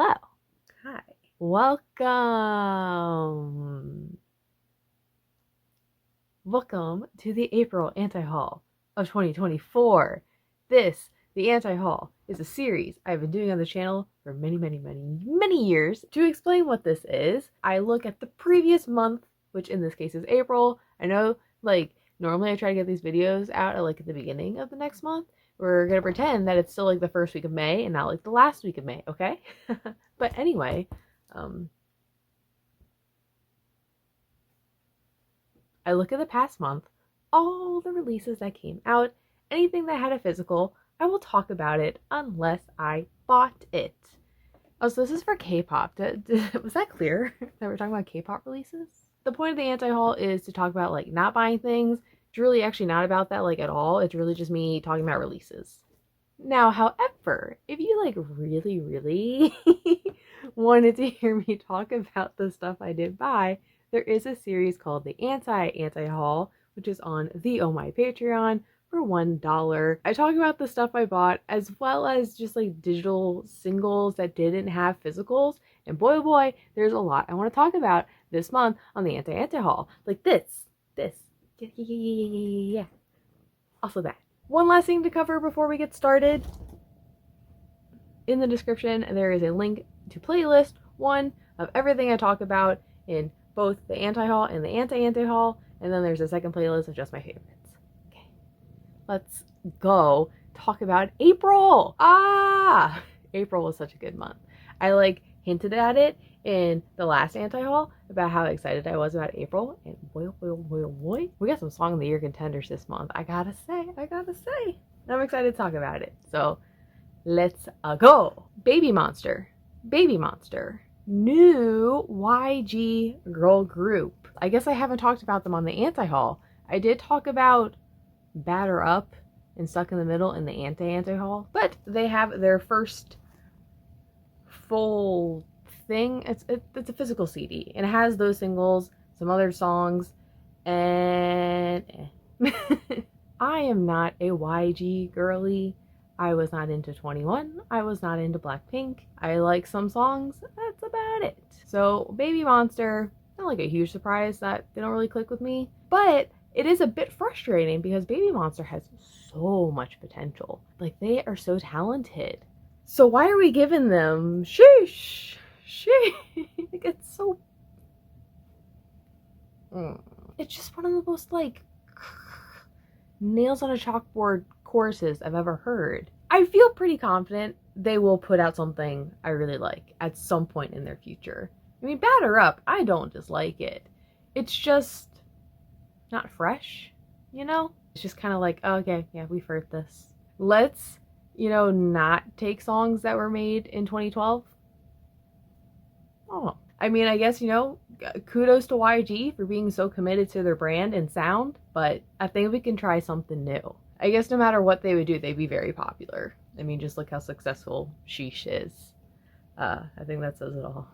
Hello. Hi. Welcome. Welcome to the April anti-haul of 2024. This, the anti-haul, is a series I've been doing on the channel for many years. To explain what this is, I look at the previous month, which in this case is April. I know, normally I try to get these videos out at the beginning of the next month. We're gonna pretend that it's still the first week of May and not the last week of May, okay? But anyway, I look at the past month, all the releases that came out, anything that had a physical, I will talk about it unless I bought it. Oh, so this is for K-pop. Was that clear that we're talking about K-pop releases? The point of the anti-haul is to talk about not buying things. It's really actually not about that at all. It's really just me talking about releases. Now, however, if you really wanted to hear me talk about the stuff I did buy, there is a series called the Anti-Haul, which is on the Oh My Patreon for $1. I talk about the stuff I bought as well as just digital singles that didn't have physicals. And boy, oh boy, there's a lot I want to talk about this month on the Anti-Haul. Like this. Yeah. Also that. One last thing to cover before we get started. In the description, there is a link to playlist 1 of everything I talk about in both the anti-haul and the anti-haul, and then there's a second playlist of just my favorites. Okay, let's go talk about April. April was such a good month. I hinted at it in the last anti-haul about how excited I was about April, and boy, we got some Song of the Year contenders this month. I gotta say, I'm excited to talk about it. So let's go. Babymonsster, new YG girl group. I guess I haven't talked about them on the anti-haul. I did talk about Batter Up and Stuck in the Middle in the anti-haul, but they have their first full thing. It's a physical CD, and it has those singles, some other songs, and I am not a YG girly. I was not into 21. I was not into Blackpink. I like some songs. That's about it. So Babymonsster, not a huge surprise that they don't really click with me, but it is a bit frustrating because Babymonsster has so much potential. They are so talented. So why are we giving them sheesh? It's so... It's just one of the most nails on a chalkboard choruses I've ever heard. I feel pretty confident they will put out something I really like at some point in their future. I mean, Batter Up, I don't dislike it. It's just not fresh, you know? It's just kind of oh, okay, yeah, we've heard this. Let's, not take songs that were made in 2012. Oh, I mean, I guess, kudos to YG for being so committed to their brand and sound, but I think we can try something new. I guess no matter what they would do, they'd be very popular. I mean, just look how successful Sheesh is. I think that says it all.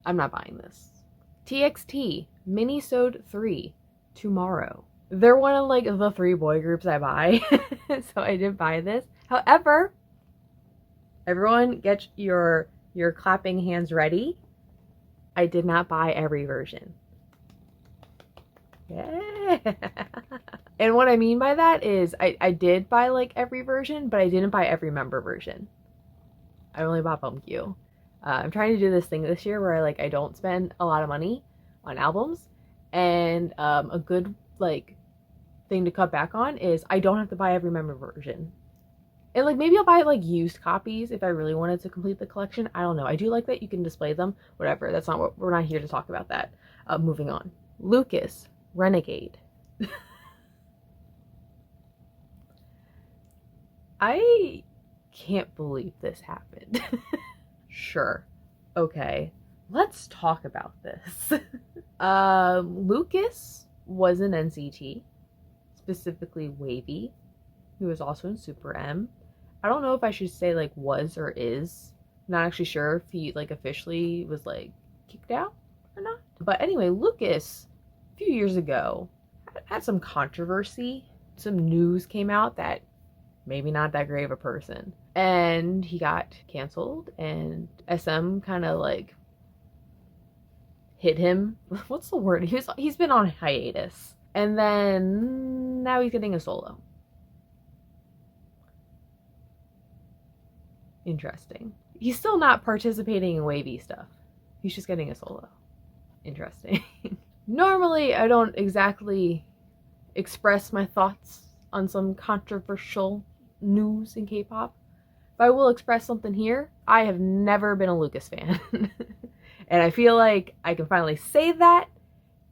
I'm not buying this. TXT, Minisode 3, tomorrow. They're one of the 3 boy groups I buy, so I didn't buy this. However, everyone get your clapping hands ready. I did not buy every version. Yeah. And what I mean by that is I did buy every version, but I didn't buy every member version. I only bought BUMQ. I'm trying to do this thing this year where I don't spend a lot of money on albums, and a good thing to cut back on is I don't have to buy every member version. And maybe I'll buy used copies if I really wanted to complete the collection. I don't know. I do like that you can display them. Whatever. That's not what we're not here to talk about that. Moving on. Lucas, Renegade. I can't believe this happened. Sure. Okay. Let's talk about this. Lucas was in NCT, specifically Wavy, who was also in Super M. I don't know if I should say was or is. Not actually sure if he officially was kicked out or not. But anyway, Lucas, a few years ago, had some controversy. Some news came out that maybe not that great of a person. And he got canceled, and SM kind of like hit him. What's the word? He's been on hiatus. And then now he's getting a solo. Interesting. He's still not participating in wavy stuff. He's just getting a solo. Interesting. Normally, I don't exactly express my thoughts on some controversial news in K-pop, but I will express something here. I have never been a Lucas fan. And I feel like I can finally say that,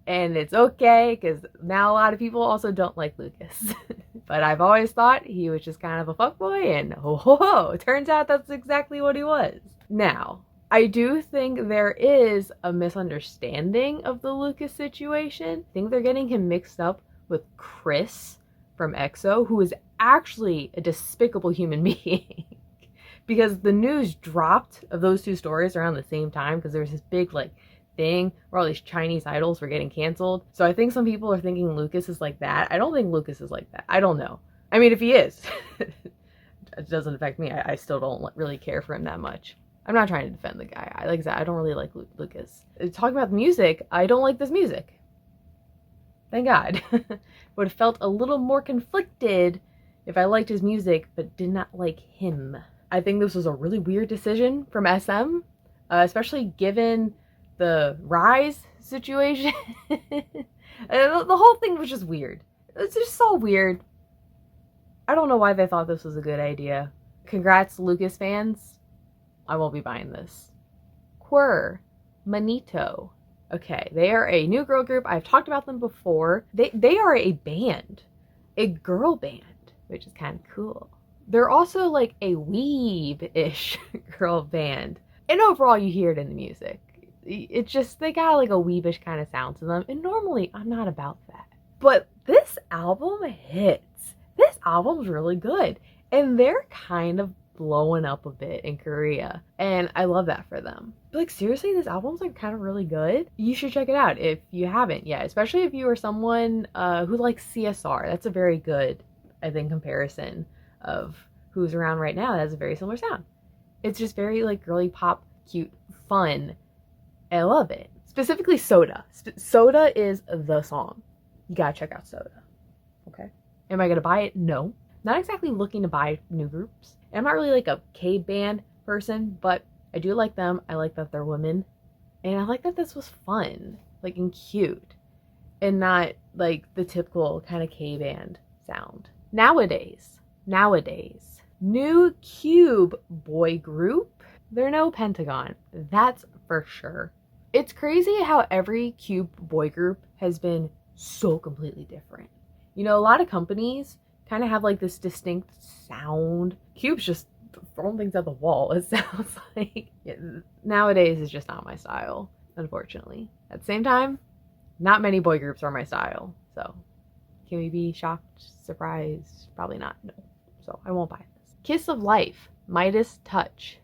and it's okay, because now a lot of people also don't like Lucas. But I've always thought he was just kind of a fuckboy, and it turns out that's exactly what he was. Now, I do think there is a misunderstanding of the Lucas situation. I think they're getting him mixed up with Chris from EXO, who is actually a despicable human being. Because the news dropped of those two stories around the same time, because there was this big like thing where all these Chinese idols were getting canceled. So I think some people are thinking Lucas is like that. I don't think Lucas is like that. I don't know. I mean, if he is, it doesn't affect me. I still don't really care for him that much. I'm not trying to defend the guy. Like I said, I don't really like Lucas. Talking about the music, I don't like this music. Thank God. Would have felt a little more conflicted if I liked his music but did not like him. I think this was a really weird decision from SM, especially given the Riize situation. The whole thing was just weird. It's just so weird. I don't know why they thought this was a good idea. Congrats, Lucas fans. I won't be buying this. QWER, Manito. Okay, they are a new girl group. I've talked about them before. They are a band, a girl band, which is kind of cool. They're also like a weeb-ish girl band. And overall, you hear it in the music. It's just, they got like a weebish kind of sound to them. And normally, I'm not about that. But this album hits. This album's really good. And they're kind of blowing up a bit in Korea. And I love that for them. But like, seriously, this album's like kind of really good. You should check it out if you haven't yet. Especially if you are someone who likes CSR. That's a very good, I think, comparison of who's around right now that has a very similar sound. It's just very like girly pop, cute, fun. I love it. Specifically Soda. Soda is the song. You gotta check out Soda. Okay. Am I gonna buy it? No. Not exactly looking to buy new groups. I'm not really like a K-band person, but I do like them. I like that they're women. And I like that this was fun, like, and cute. And not like the typical kind of K-band sound. Nowadays, new Cube boy group. They're no Pentagon. That's for sure. It's crazy how every Cube boy group has been so completely different. You know, a lot of companies kind of have like this distinct sound. Cube's just throwing things at the wall, it sounds like. Yeah, nowadays is just not my style, unfortunately. At the same time, not many boy groups are my style. So can we be shocked, surprised? Probably not, no. So I won't buy this. Kiss of Life, Midas Touch.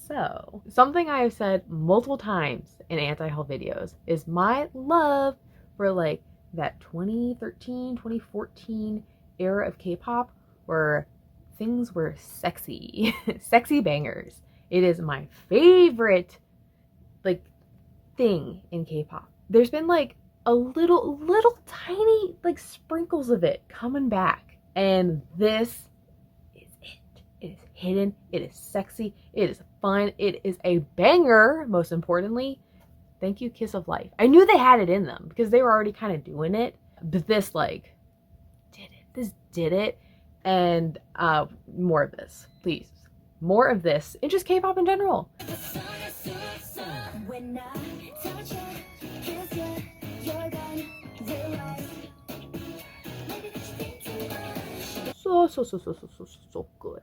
So, something I have said multiple times in anti-haul videos is my love for like that 2013, 2014 era of K-pop where things were sexy. Sexy bangers. It is my favorite like thing in K-pop. There's been like a little tiny like sprinkles of it coming back, and this is it. It is hidden, it is sexy, it is fun, it is a banger, most importantly. Thank you, Kiss of Life. I knew they had it in them because they were already kind of doing it, but this like did it. This did it. And more of this, please. More of this, and just K-pop in general. So good.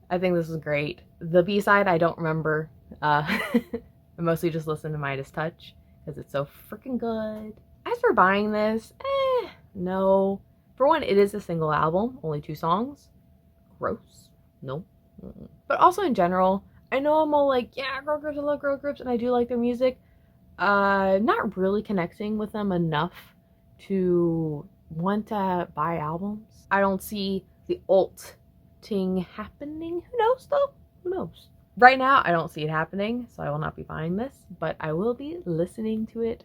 I think this is great. The B-side, I don't remember. I mostly just listen to Midas Touch because it's so freaking good. As for buying this, no. For one, it is a single album, only 2 songs. Gross. No. But also in general, I know I'm all like, yeah, girl groups, I love girl groups, and I do like their music. Not really connecting with them enough to want to buy albums. I don't see the alt-ting happening. Who knows though? Who knows? Right now, I don't see it happening, so I will not be buying this, but I will be listening to it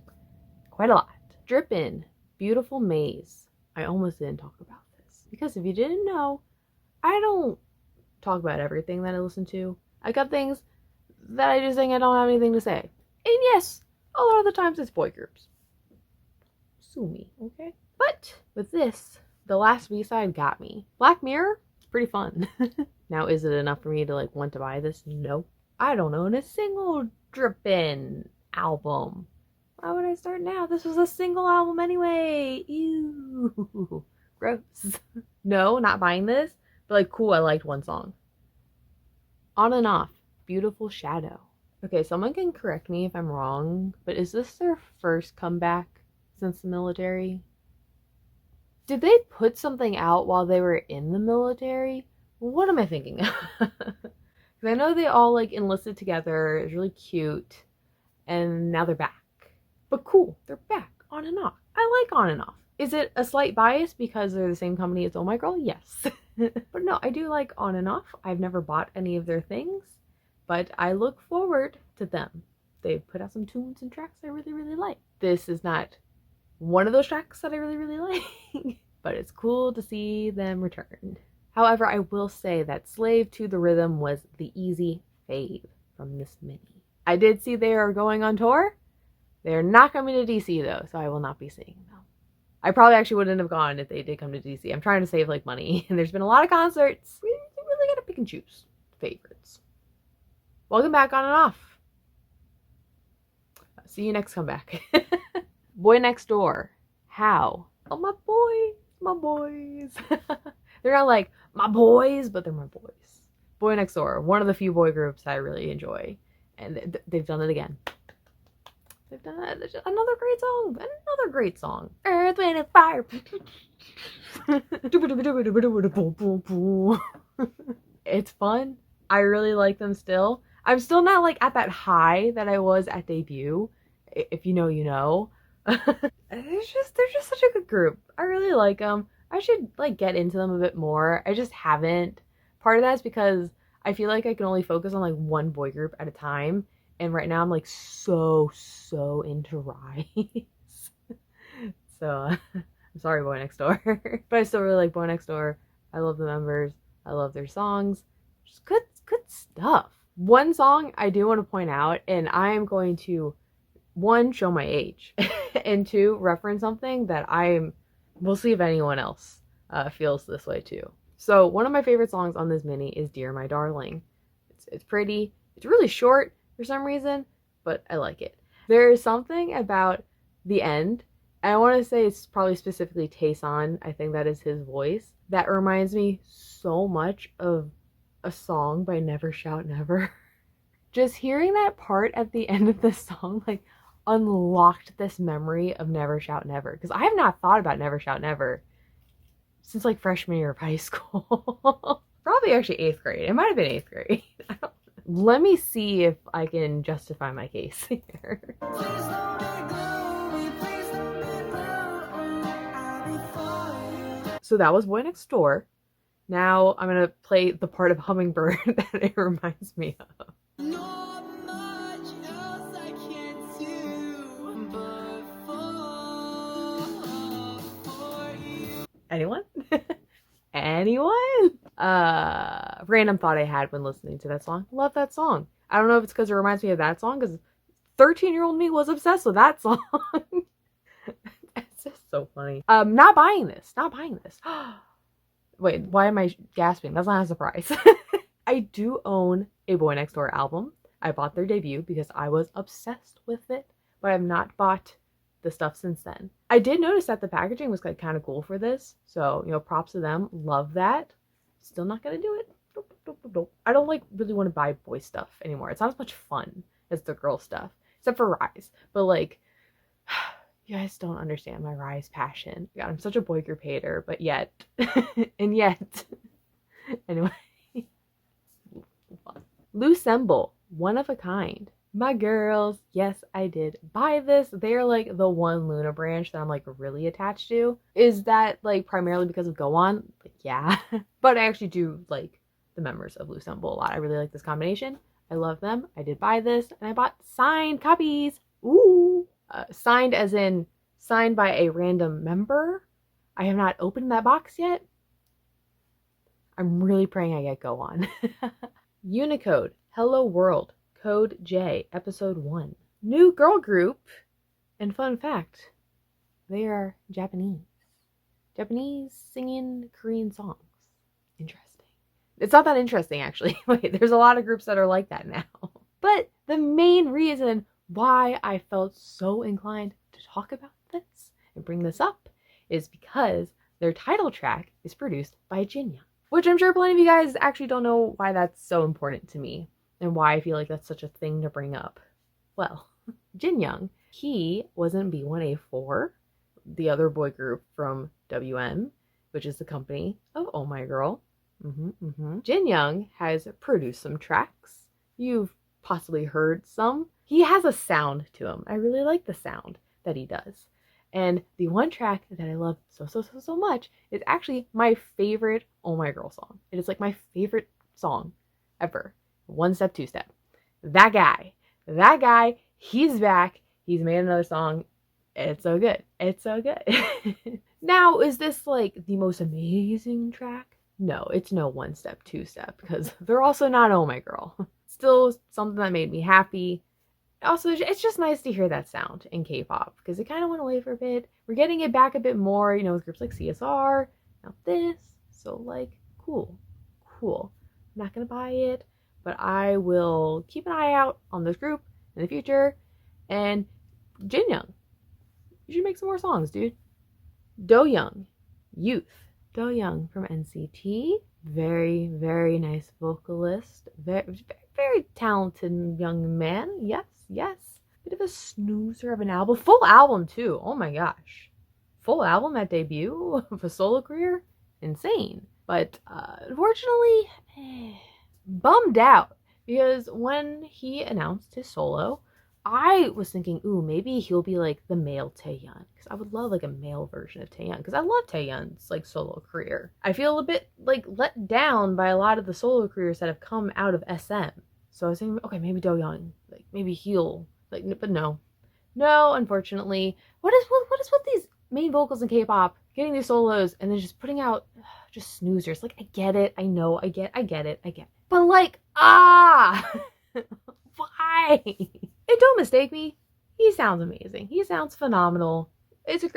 quite a lot. Drippin, Beautiful Maze. I almost didn't talk about this because if you didn't know, I don't talk about everything that I listen to. I got things that I just think I don't have anything to say. And yes, a lot of the times it's boy groups. Sue me, okay? But with this, the last B-side got me. Black Mirror, it's pretty fun. Now, is it enough for me to like want to buy this? No. I don't own a single Drippin album. Why would I start now? This was a single album anyway. Ew. Gross. No, not buying this. But like, cool, I liked one song. On and Off, Beautiful Shadow. Okay, someone can correct me if I'm wrong, but is this their first comeback since the military? Did they put something out while they were in the military? What am I thinking? Because I know they all like enlisted together. It was really cute. And now they're back. But cool, they're back. On and Off. I like On and Off. Is it a slight bias because they're the same company as Oh My Girl? Yes. But no, I do like On and Off. I've never bought any of their things, but I look forward to them. They put out some tunes and tracks I really, really like. This is not one of those tracks that I really, really like, but it's cool to see them return. However, I will say that Slave to the Rhythm was the easy fave from this mini. I did see they are going on tour. They're not coming to DC though, so I will not be seeing them. I probably actually wouldn't have gone if they did come to DC. I'm trying to save like money, and there's been a lot of concerts. We really gotta pick and choose favorites. Welcome back On and Off. See you next comeback. Boynextdoor. How? Oh, my boys. They're not like my boys, but they're my boys. Boynextdoor, one of the few boy groups I really enjoy, and they've done it again. They've done another great song. Another great song. Earth, Wind, and Fire. It's fun. I really like them still. I'm still not like at that high that I was at debut. If you know, you know. They're just such a good group. I really like them. I should like get into them a bit more. I just haven't. Part of that's because I feel like I can only focus on like one boy group at a time. And right now I'm like so into Riize. So I'm sorry, Boynextdoor. But I still really like Boynextdoor. I love the members. I love their songs. Just good stuff. One song I do want to point out, and I am going to, one, show my age, and two, reference something that we'll see if anyone else feels this way too. So one of my favorite songs on this mini is Dear My Darling. It's pretty. It's really short for some reason, but I like it. There is something about the end, and I want to say it's probably specifically Taesan, I think that is his voice, that reminds me so much of a song by Never Shout Never. Just hearing that part at the end of the song like unlocked this memory of Never Shout Never, because I have not thought about Never Shout Never since like freshman year of high school. Probably actually 8th grade. It might have been 8th grade. I don't. Let me see if I can justify my case here. So that was Boynextdoor. Now I'm gonna play the part of Hummingbird that it reminds me of. Anyone? Anyone? Random thought I had when listening to that song. Love that song. I don't know if it's because it reminds me of that song, because 13-year-old me was obsessed with that song. It's just so funny. Not buying this. Not buying this. Wait, why am I gasping? That's not a surprise. I do own a Boynextdoor album. I bought their debut because I was obsessed with it, but I have not bought the stuff since then. I did notice that the packaging was like kind of cool for this, so you know, props to them. Love that. Still not gonna do it. Nope. I don't like really want to buy boy stuff anymore. It's not as much fun as the girl stuff, except for Riize. But like, you guys don't understand my Riize passion. God, I'm such a boy group hater, but yet, and yet, anyway. Loossemble, one of a kind. My girls, yes, I did buy this. They're like the one Luna branch that I'm like really attached to. Is that like primarily because of Go On? Like, yeah. But I actually do like the members of Loossemble a lot. I really like this combination. I love them. I did buy this and I bought signed copies. Ooh. Signed as in signed by a random member. I have not opened that box yet. I'm really praying I get Go On. Unicode, Hello World, Code J, Episode 1. New girl group. And fun fact, they are Japanese. Japanese singing Korean songs. Interesting. It's not that interesting, actually. Wait, there's a lot of groups that are like that now. But the main reason why I felt so inclined to talk about this and bring this up is because their title track is produced by Jinyoung. Which I'm sure plenty of you guys actually don't know why that's so important to me and why I feel like that's such a thing to bring up. Well, Jinyoung, he was in B1A4, the other boy group from WM, which is the company of Oh My Girl. Jinyoung has produced some tracks. You've possibly heard some. He has a sound to him. I really like the sound that he does. And the one track that I love so much is actually my favorite Oh My Girl song. It is like my favorite song ever. One Step, Two Step. That guy, he's back. He's made another song. It's so good. It's so good. Now, is this like the most amazing track? No, it's no One Step, Two Step because they're also not Oh My Girl. Still something that made me happy. Also, it's just nice to hear that sound in K-pop because it kind of went away for a bit. We're getting it back a bit more, you know, with groups like CSR. Now this. So, like, cool. I'm not going to buy it, but I will keep an eye out on this group in the future. And Jinyoung, you should make some more songs, dude. Doyoung, Youth. Doyoung from NCT. Very, very nice vocalist. Very talented young man. Yes. Bit of a snoozer of an album. Full album, too. Oh my gosh. Full album at debut of a solo career? Insane. But unfortunately, bummed out. Because when he announced his solo, I was thinking, ooh, maybe he'll be like the male Taeyeon. Because I would love like a male version of Taeyeon. Because I love Taeyeon's like solo career. I feel a bit like let down by a lot of the solo careers that have come out of SM. So I was thinking, okay, maybe Doyoung, like maybe he'll, like, but no, unfortunately. What is with these main vocals in K-pop getting these solos and then just putting out just snoozers? Like, I get it, I know, I get it, but like, why? And don't mistake me, he sounds amazing. He sounds phenomenal. It's a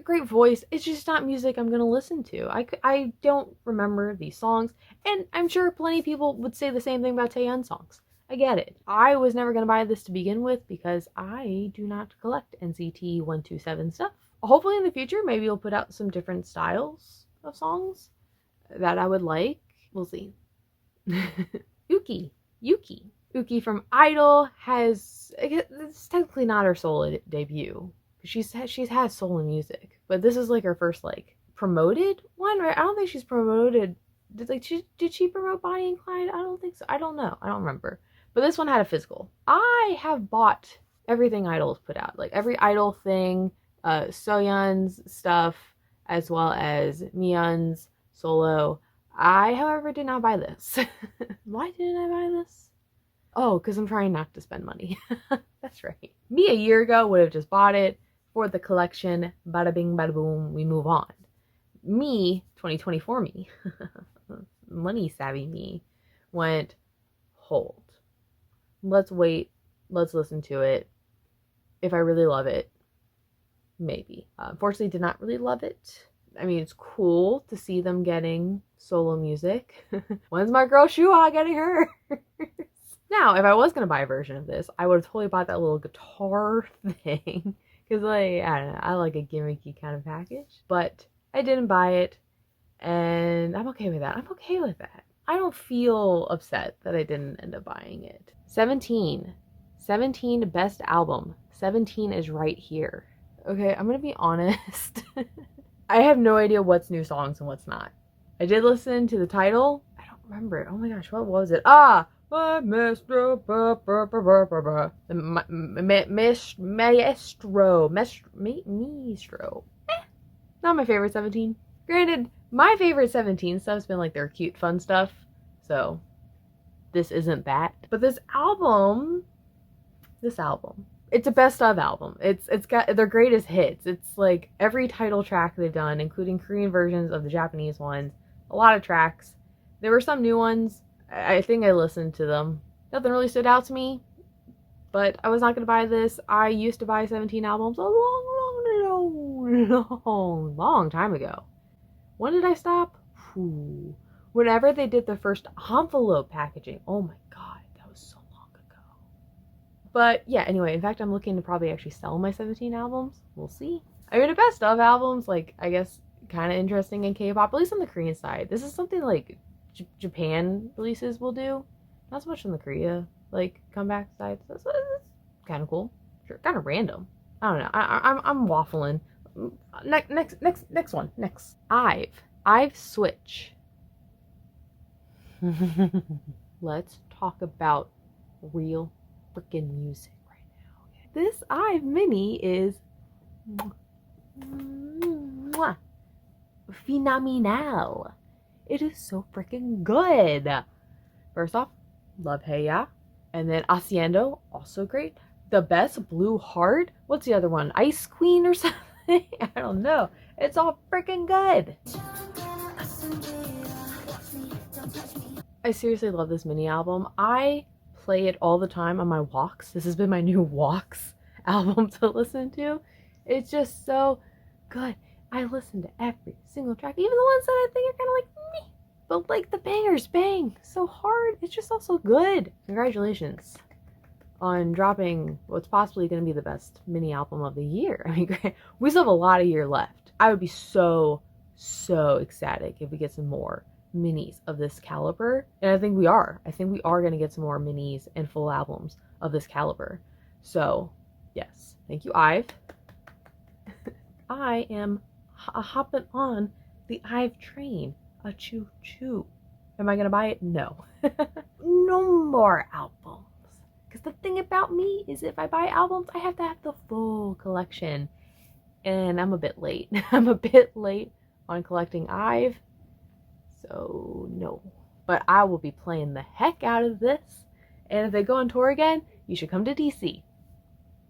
great voice. It's just not music I'm gonna listen to. I don't remember these songs, and I'm sure plenty of people would say the same thing about Taeyeon songs. I get it. I was never gonna buy this to begin with because I do not collect NCT 127 stuff. Hopefully in the future, maybe he'll put out some different styles of songs that I would like. We'll see. Yuqi from Idol has, it's technically not her solo debut. She's had solo music, but this is like her first like promoted one, right? I don't think she's promoted. Did she promote Bonnie and Clyde? I don't think so. I don't know. I don't remember. But this one had a physical. I have bought everything Idol's put out, like every Idol thing, Soyeon's stuff, as well as Miyeon's solo. I, however, did not buy this. Why didn't I buy this? Oh, because I'm trying not to spend money. That's right. Me a year ago would have just bought it for the collection. Bada bing, bada boom, we move on. Me, 2024 me, money savvy me, went, hold. Let's wait. Let's listen to it. If I really love it, maybe. Unfortunately, did not really love it. I mean, it's cool to see them getting solo music. When's my girl Shuha getting her? Now, if I was going to buy a version of this, I would have totally bought that little guitar thing. Because, like, I don't know, I like a gimmicky kind of package. But I didn't buy it. And I'm okay with that. I don't feel upset that I didn't end up buying it. 17 best album. 17 is right here. Okay, I'm going to be honest. I have no idea what's new songs and what's not. I did listen to the title. I don't remember it. Oh my gosh, what was it? My maestro, maestro. Not my favorite 17. Granted, my favorite 17 stuff's been like their cute, fun stuff, so this isn't that. But this album, it's a best of album. It's got their greatest hits. It's like every title track they've done, including Korean versions of the Japanese ones. A lot of tracks. There were some new ones. I think I listened to them. Nothing really stood out to me, but I was not gonna buy this. I used to buy 17 albums a long time ago. When did I stop? Whenever they did the first envelope packaging. Oh my god, that was so long ago. But yeah, anyway, in fact, I'm looking to probably actually sell my 17 albums. We'll see. I mean, the best of albums, like, I guess, kind of interesting in K-pop, at least on the Korean side. This is something like Japan releases will do. Not so much on the Korea, like, comeback side. So that's kind of cool. Sure, kind of random. I don't know. I'm waffling. Next one. Ive Switch. Let's talk about real freaking music right now. This Ive Mini is phenomenal. It is so freaking good. First off, love Hey Ya. And then Haciendo, also great. The Best, Blue Heart. What's the other one? Ice Queen or something? I don't know. It's all freaking good. I seriously love this mini album. I play it all the time on my walks. This has been my new walks album to listen to. It's just so good. I listen to every single track, even the ones that I think are kind of like meh. But like the bangers bang so hard. It's just also good. Congratulations on dropping what's possibly going to be the best mini album of the year. I mean, we still have a lot of year left. I would be so ecstatic if we get some more minis of this caliber. And I think we are. I think we are going to get some more minis and full albums of this caliber. So, yes. Thank you, Ive. I am hopping on the Ive train. A choo-choo. Am I going to buy it? No. No more albums. Because the thing about me is if I buy albums, I have to have the full collection. And I'm a bit late. I'm a bit late on collecting Ive. So, no. But I will be playing the heck out of this. And if they go on tour again, you should come to DC.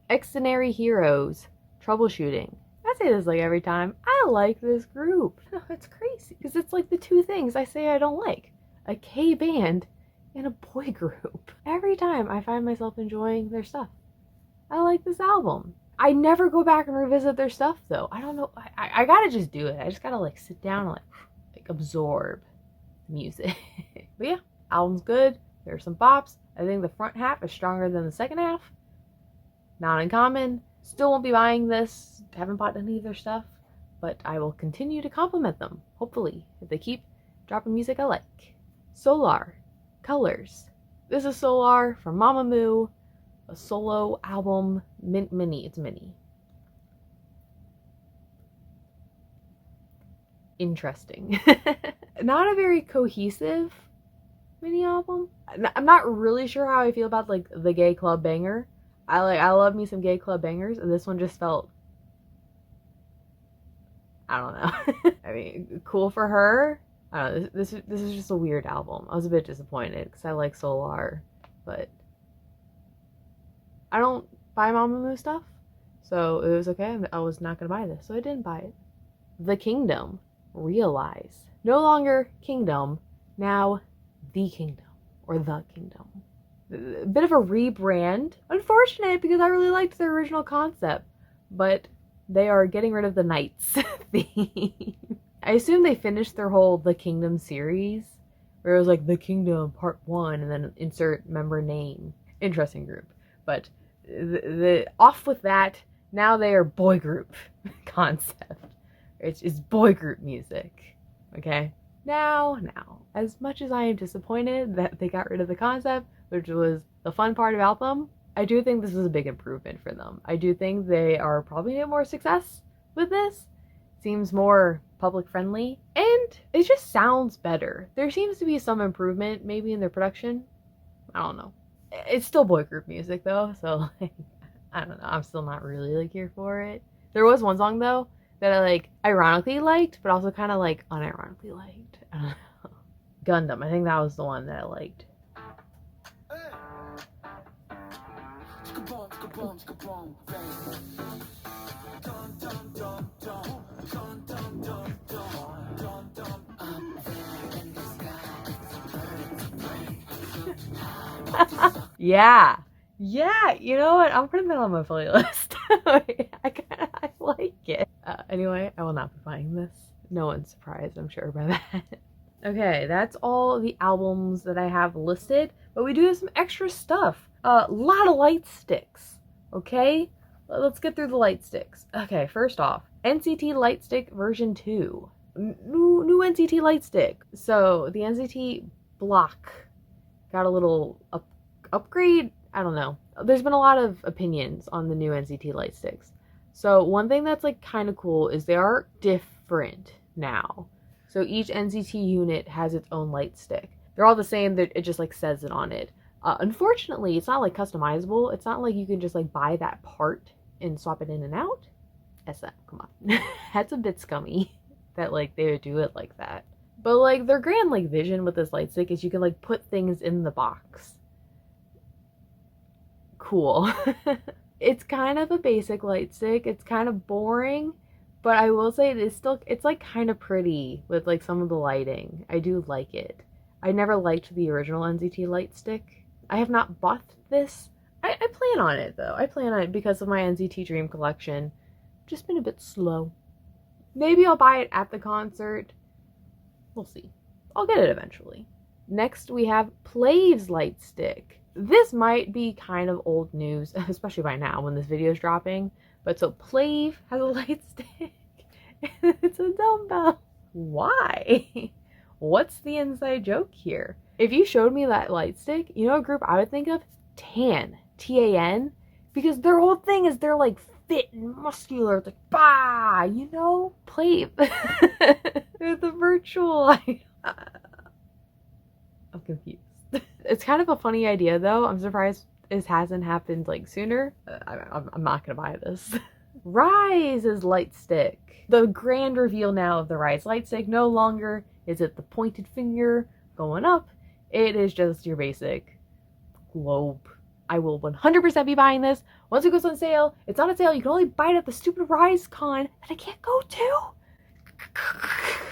Xdinary Heroes. Troubleshooting. I say this like every time. I like this group. It's crazy. Because it's like the two things I say I don't like. A K band and a boy group. Every time I find myself enjoying their stuff. I like this album. I never go back and revisit their stuff though. I don't know. I gotta just do it. I just gotta like sit down and like absorb music. But yeah, album's good. There's some bops. I think the front half is stronger than the second half. Not uncommon. Still won't be buying this. Haven't bought any of their stuff. But I will continue to compliment them. Hopefully. If they keep dropping music I like. Solar. Colors. This is Solar from Mamamoo. A solo album. Mini. It's mini. Interesting. Not a very cohesive mini album. I'm not really sure how I feel about like the gay club banger. I love me some gay club bangers, and this one just felt, I don't know. I mean, cool for her. I don't know. This is just a weird album. I was a bit disappointed because I like Solar, but I don't buy Mamamoo stuff, so it was okay. I was not gonna buy this, so I didn't buy it. The Kingdom. Realize. No longer Kingdom, now The Kingdom, or The Kingdom. A bit of a rebrand. Unfortunate because I really liked their original concept, but they are getting rid of the Knights theme. I assume they finished their whole The Kingdom series, where it was like The Kingdom Part 1 and then insert member name. Interesting group. But the off with that, now they are boy group concept. It's boy group music. Okay? Now, as much as I am disappointed that they got rid of the concept, which was the fun part of album, I do think this is a big improvement for them. I do think they are probably going to get more success with this. Seems more public friendly, and it just sounds better. There seems to be some improvement maybe in their production. I don't know. It's still boy group music though, so like, I don't know. I'm still not really like here for it. There was one song though that I like ironically liked, but also kind of like unironically liked. I don't know. Gundam. I think that was the one that I liked. Yeah. Yeah, you know what? I'm putting that on my playlist. I like it. Anyway, I will not be buying this. No one's surprised, I'm sure, by that. Okay, that's all the albums that I have listed, but we do have some extra stuff. A lot of light sticks, okay? Let's get through the light sticks. Okay, first off, NCT Lightstick version 2. New NCT Lightstick. So, the NCT block got a little upgrade. I don't know. There's been a lot of opinions on the new NCT Lightsticks. So one thing that's like kind of cool is they are different now. So each NCT unit has its own light stick. They're all the same, it just like says it on it. Unfortunately, it's not like customizable. It's not like you can just like buy that part and swap it in and out. SM, come on. That's a bit scummy that like they would do it like that. But like their grand like vision with this light stick is you can like put things in the box. Cool. It's kind of a basic light stick. It's kind of boring, but I will say it's like kind of pretty with like some of the lighting. I do like it. I never liked the original NCT Lightstick. I have not bought this. I plan on it though. I plan on it because of my NCT Dream collection. Just been a bit slow. Maybe I'll buy it at the concert. We'll see. I'll get it eventually. Next we have Plave's Lightstick. This might be kind of old news, especially by now when this video is dropping. But so Plave has a light stick and it's a dumbbell. Why? What's the inside joke here? If you showed me that light stick, you know a group I would think of? Tan. T-A-N. Because their whole thing is they're like fit and muscular. It's like, bah, you know? Plave. They're the virtual. I'm confused. It's kind of a funny idea though. I'm surprised this hasn't happened like sooner. I'm not gonna buy this. Riize's Lightstick. The grand reveal now of the Riize Lightstick. No longer is it the pointed finger going up. It is just your basic globe. I will 100% be buying this. Once it goes on sale, it's on a sale. You can only buy it at the stupid Riize Con that I can't go to.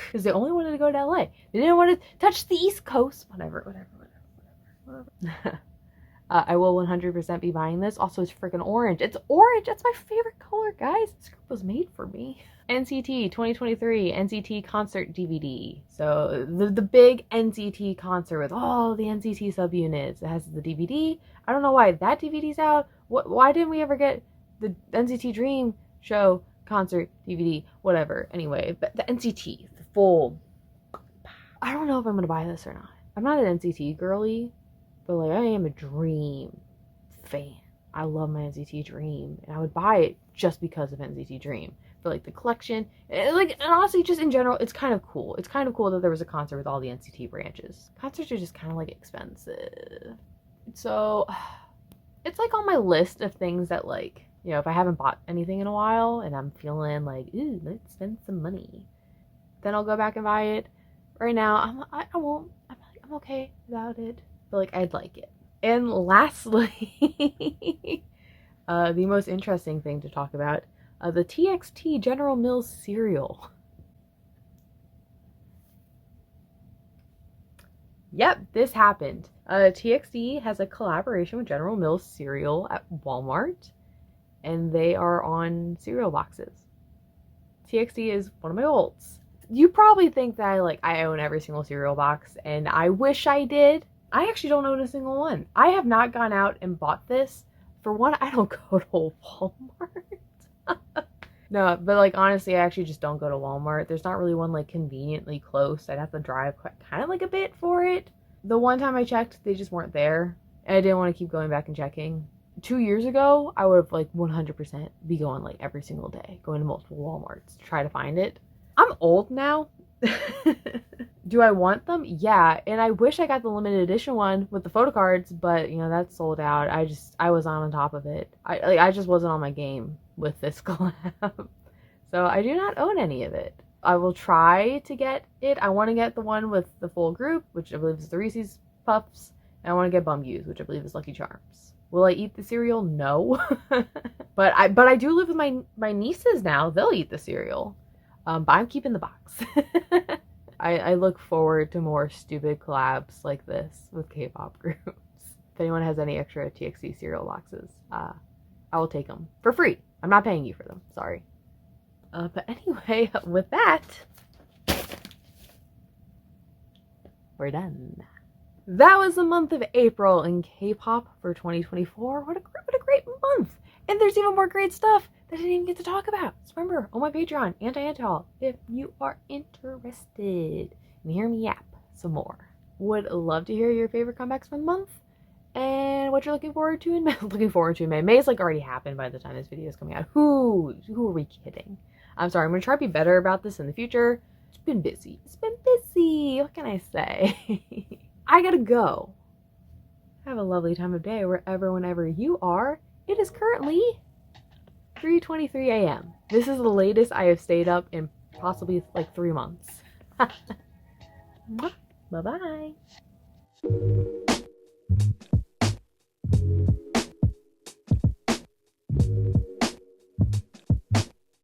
Because they only wanted to go to LA. They didn't want to touch the East Coast. Whatever. I will 100% be buying this. Also, it's freaking orange. It's orange. That's my favorite color, guys. This group was made for me. NCT 2023 NCT concert DVD. So the big NCT concert with all the NCT subunits. It has the DVD. I don't know why that DVD's out. Why didn't we ever get the NCT Dream show concert DVD? Whatever. Anyway, but the NCT, the full. I don't know if I'm gonna buy this or not. I'm not an NCT girly. But like I am a Dream fan. I love my NCT Dream. And I would buy it just because of NCT Dream. But like the collection, and honestly just in general, it's kind of cool. It's kind of cool that there was a concert with all the NCT branches. Concerts are just kind of like expensive. So it's like on my list of things that like, you know, if I haven't bought anything in a while and I'm feeling like, ooh, let's spend some money, then I'll go back and buy it. Right now, I won't. I'm okay without it. But like I'd like it. And lastly, the most interesting thing to talk about, the TXT General Mills cereal. Yep, this happened. TXT has a collaboration with General Mills cereal at Walmart, and they are on cereal boxes. TXT is one of my olds. You probably think that I own every single cereal box, and I wish I did. I actually don't own a single one. I have not gone out and bought this. For one, I don't go to Walmart. No, but like honestly, I actually just don't go to Walmart. There's not really one like conveniently close. I'd have to drive kind of like a bit for it. The one time I checked, they just weren't there. And I didn't want to keep going back and checking. 2 years ago, I would have like 100% be going like every single day, going to multiple Walmarts to try to find it. I'm old now. Do I want them? Yeah, and I wish I got the limited edition one with the photo cards, but you know, that's sold out. I was on top of it. I just wasn't on my game with this collab. So I do not own any of it. I will try to get it. I want to get the one with the full group, which I believe is the Riize Puffs, and I want to get Bum Used, which I believe is Lucky Charms. Will I eat the cereal? No. but I do live with my nieces now. They'll eat the cereal. But I'm keeping the box. I look forward to more stupid collabs like this with K-pop groups. If anyone has any extra TXT cereal boxes, I will take them for free. I'm not paying you for them. Sorry. But anyway, with that, we're done. That was the month of April in K-pop for 2024. What a great month! And there's even more great stuff that I didn't even get to talk about. So remember, on my Patreon, antihaul, if you are interested in hearing me yap some more. Would love to hear your favorite comebacks from the month and what you're looking forward to in May. May is like already happened by the time this video is coming out. Who are we kidding? I'm sorry, I'm gonna try to be better about this in the future. It's been busy. What can I say? I gotta go. Have a lovely time of day whenever you are. It is currently 3:23 a.m. This is the latest I have stayed up in possibly like 3 months. Bye-bye.